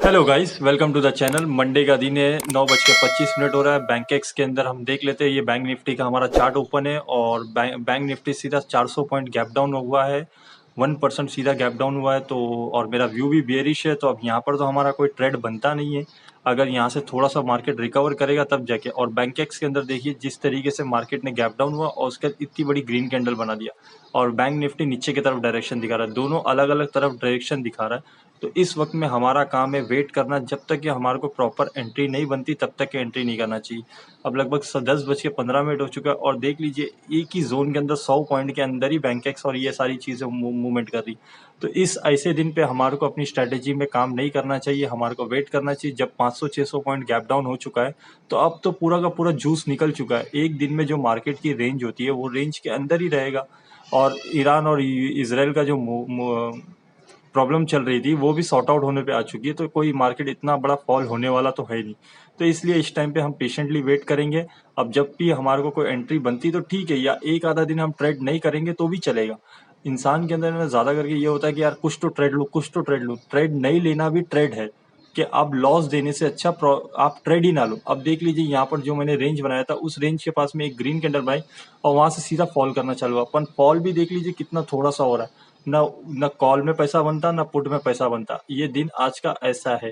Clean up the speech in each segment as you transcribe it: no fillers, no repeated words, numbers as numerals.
Hello guys, welcome to the channel. Monday का दिन है, 9:25 हो रहा है। बैंकेक्स के अंदर हम देख लेते हैं। ये बैंक निफ्टी का हमारा चार्ट ओपन है और बैंक निफ्टी सीधा 400 पॉइंट गैप डाउन हुआ है। 1% सीधा गैप डाउन हुआ है। तो और मेरा व्यू भी बेयरिश है, तो अब यहाँ पर तो हमारा कोई ट्रेड बनता नहीं है। अगर यहाँ से थोड़ा सा मार्केट रिकवर करेगा तब जाके। और बैंकेक्स के अंदर देखिए जिस तरीके से मार्केट ने गैप डाउन हुआ और उसके बाद इतनी बड़ी ग्रीन कैंडल बना दिया और बैंक निफ्टी नीचे की तरफ डायरेक्शन दिखा रहा है। दोनों अलग अलग तरफ डायरेक्शन दिखा रहा है। तो इस वक्त में हमारा काम है वेट करना। जब तक कि हमारे को प्रॉपर एंट्री नहीं बनती तब तक एंट्री नहीं करना चाहिए। अब लगभग 10:15 हो चुका है और देख लीजिए एक ही जोन के अंदर 100 पॉइंट के अंदर ही बैंकेक्स और ये सारी चीज़ें मूवमेंट कर रही। तो इस ऐसे दिन पे हमारे को अपनी स्ट्रैटेजी में काम नहीं करना चाहिए। हमारे को वेट करना चाहिए। जब 500-600 पॉइंट गैप डाउन हो चुका है तो अब तो पूरा का पूरा जूस निकल चुका है। एक दिन में जो मार्केट की रेंज होती है वो रेंज के अंदर ही रहेगा। और ईरान और इसराइल का जो प्रॉब्लम चल रही थी वो भी सॉर्ट आउट होने पे आ चुकी है। तो कोई मार्केट इतना बड़ा फॉल होने वाला तो है नहीं। तो इसलिए इस टाइम पे हम पेशेंटली वेट करेंगे। अब जब भी हमारे को कोई एंट्री बनती तो ठीक है, या एक आधा दिन हम ट्रेड नहीं करेंगे तो भी चलेगा। इंसान के अंदर में ज़्यादा करके ये होता है कि यार कुछ तो ट्रेड लूँ, कुछ तो ट्रेड लूँ। ट्रेड नहीं लेना भी ट्रेड है कि आप लॉस देने से अच्छा आप ट्रेड ही ना लो। अब देख लीजिए यहाँ पर जो मैंने रेंज बनाया था उस रेंज के पास में एक ग्रीन कैंडल बनाई और वहां से सीधा फॉल करना चालू हुआ। अपन फॉल भी देख लीजिए कितना थोड़ा सा हो रहा है। ना ना कॉल में पैसा बनता ना पुट में पैसा बनता। ये दिन आज का ऐसा है।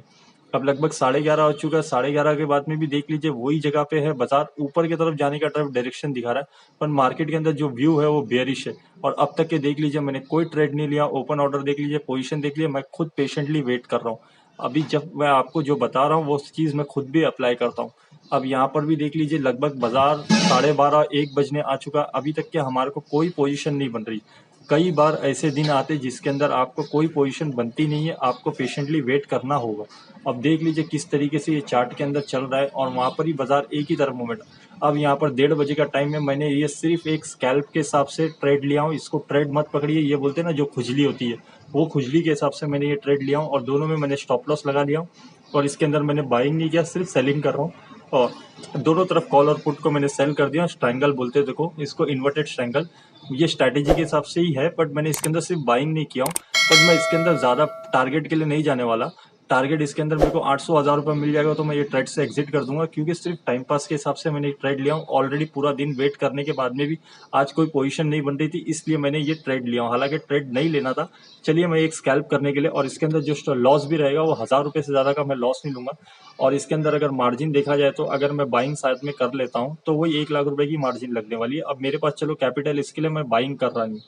अब लगभग 11:30 हो चुका है। 11:30 के बाद में भी देख लीजिए वही जगह पे है। बाजार ऊपर की तरफ जाने का तरफ डायरेक्शन दिखा रहा है पर मार्केट के अंदर जो व्यू है वो बेयरिश है। और अब तक के देख लीजिए मैंने कोई ट्रेड नहीं लिया। ओपन ऑर्डर देख लीजिए, पोजीशन देख लीजिए। मैं खुद पेशेंटली वेट कर रहा हूँ। अभी जब मैं आपको जो बता रहा हूँ वो चीज़ मैं खुद भी अप्लाई करता हूँ। अब यहाँ पर भी देख लीजिए लगभग बाजार 12:30-1 बजने आ चुका। अभी तक के हमारे को कोई पोजीशन नहीं बन रही। कई बार ऐसे दिन आते जिसके अंदर आपको कोई पोजीशन बनती नहीं है, आपको पेशेंटली वेट करना होगा। अब देख लीजिए किस तरीके से ये चार्ट के अंदर चल रहा है और वहाँ पर ही बाजार एक ही तरफ मूवमेंट। अब यहाँ पर 1:30 का टाइम है। मैंने ये सिर्फ एक स्कैल्प के हिसाब से ट्रेड लिया हूँ। इसको ट्रेड मत पकड़िए। ये बोलते हैं ना जो खुजली होती है, वो खुजली के हिसाब से मैंने ये ट्रेड लिया हूँ और दोनों में मैंने स्टॉप लॉस लगा लिया हूँ। और इसके अंदर मैंने बाइंग नहीं किया, सिर्फ सेलिंग कर रहा हूँ। और दोनों तरफ कॉल और पुट को मैंने सेल कर दिया। स्ट्रैंगल बोलते हैं, देखो इसको इन्वर्टेड स्ट्रैंगल। ये स्ट्रैटेजी के हिसाब से ही है बट मैंने इसके अंदर सिर्फ बाइंग नहीं किया हूँ। बट मैं इसके अंदर ज़्यादा टारगेट के लिए नहीं जाने वाला। टारगेट इसके अंदर मेरे को 800-1000 रुपये मिल जाएगा तो मैं ये ट्रेड से एग्जिट कर दूंगा, क्योंकि सिर्फ टाइम पास के हिसाब से मैंने ये ट्रेड लिया हूँ। ऑलरेडी पूरा दिन वेट करने के बाद में भी आज कोई पोजीशन नहीं बन रही थी, इसलिए मैंने ये ट्रेड लिया हूँ। हालांकि ट्रेड नहीं लेना था। चलिए मैं एक स्कैल्प करने के लिए, और इसके अंदर जो लॉस भी रहेगा वो 1000 रुपये से ज़्यादा का मैं लॉस नहीं लूंगा। और इसके अंदर अगर मार्जिन देखा जाए तो अगर मैं बाइंग साथ में कर लेता हूँ तो वही 1 लाख रुपए की मार्जिन लगने वाली है। अब मेरे पास चलो कैपिटल, इसके लिए मैं बाइंग कर रहा हूँ।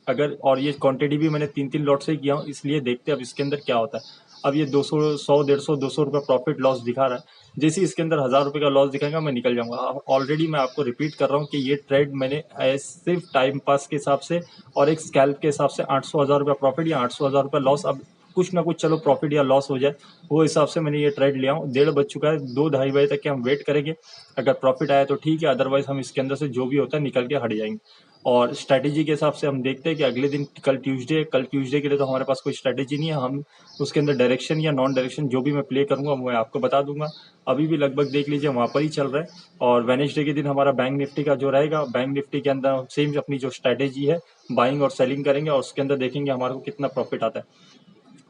अगर और ये क्वांटिटी भी मैंने 3-3 लॉट से ही किया हूँ, इसलिए देखते हैं अब इसके अंदर क्या होता है। अब ये 200, 100, 150, 200 रुपये प्रॉफिट लॉस दिखा रहा है। जैसे ही इसके अंदर 1000 रुपये का लॉस दिखाएगा मैं निकल जाऊंगा। ऑलरेडी मैं आपको रिपीट कर रहा हूँ कि ये ट्रेड मैंने सिर्फ टाइम पास के हिसाब से और एक स्कैल्प के हिसाब से 800-1000 रुपये प्रॉफिट या 800-1000 रुपये लॉस। अब कुछ ना कुछ चलो प्रॉफिट या लॉस हो जाए, वो हिसाब से मैंने ये ट्रेड लिया हूँ। 1:30 बज चुका है। 2-2:30 बजे तक के हम वेट करेंगे। अगर प्रॉफिट आया तो ठीक है, अदरवाइज हम इसके अंदर से जो भी होता है निकल के हट जाएंगे। और स्ट्रैटेजी के हिसाब से हम देखते हैं कि अगले दिन कल ट्यूसडे के लिए तो हमारे पास कोई स्ट्रैटेजी नहीं है। हम उसके अंदर डायरेक्शन या नॉन डायरेक्शन जो भी मैं प्ले करूंगा वो मैं आपको बता दूंगा। अभी भी लगभग देख लीजिए वहाँ पर ही चल रहा है। और वेडनेसडे के दिन हमारा बैंक निफ्टी का जो रहेगा, बैंक निफ्टी के अंदर हम सेम अपनी जो स्ट्रैटेजी है बाइंग और सेलिंग करेंगे और उसके अंदर देखेंगे हमारे को कितना प्रॉफिट आता है।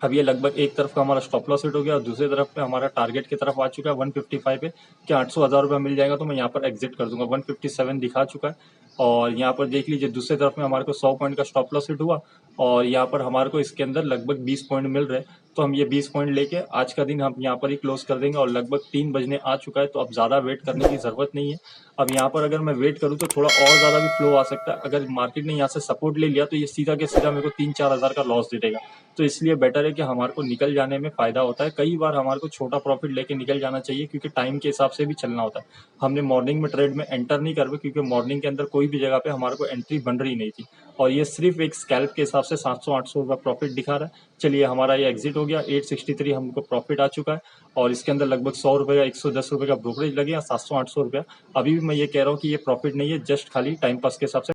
अब ये लगभग एक तरफ का हमारा स्टॉप लॉस हिट हो गया और दूसरी तरफ पे हमारा टारगेट की तरफ आ चुका है 155 पे कि 800-1000 रुपये मिल जाएगा तो मैं यहाँ पर एग्जिट कर दूंगा। 157 दिखा चुका है। और यहाँ पर देख लीजिए दूसरी तरफ में हमारे को 100 पॉइंट का स्टॉप लॉस हिट हुआ और यहाँ पर हमारे को इसके अंदर लगभग 20 पॉइंट मिल रहे हैं। तो हम ये 20 पॉइंट लेके आज का दिन हम यहाँ पर ही क्लोज कर देंगे। और लगभग 3 बजने आ चुका है तो अब ज़्यादा वेट करने की ज़रूरत नहीं है। अब यहाँ पर अगर मैं वेट करूँ तो थोड़ा और ज़्यादा भी फ्लो आ सकता है। अगर मार्केट ने यहाँ से सपोर्ट ले लिया तो ये सीधा के सीधा मेरे को 3-4 हज़ार का लॉस दे देगा। तो इसलिए बेटर है कि हमारे को निकल जाने में फ़ायदा होता है। कई बार हमारे को छोटा प्रॉफिट लेके निकल जाना चाहिए, क्योंकि टाइम के हिसाब से भी चलना होता है। हमने मॉर्निंग में ट्रेड में एंटर नहीं कर पाए क्योंकि मॉर्निंग के अंदर कोई भी जगह पे हमारे को एंट्री बन रही नहीं थी। और ये सिर्फ एक स्कैल्प के हिसाब से 700-800 रुपये प्रॉफिट दिखा रहा है। चलिए हमारा ये एग्जिट हो गया। 863 हमको प्रॉफिट आ चुका है। और इसके अंदर लगभग 100 रुपये का 110 रुपये का ब्रोकरेज लगे या 700-800 रुपया। अभी भी मैं ये कह रहा हूँ कि ये प्रॉफिट नहीं है, जस्ट खाली टाइम पास के हिसाब से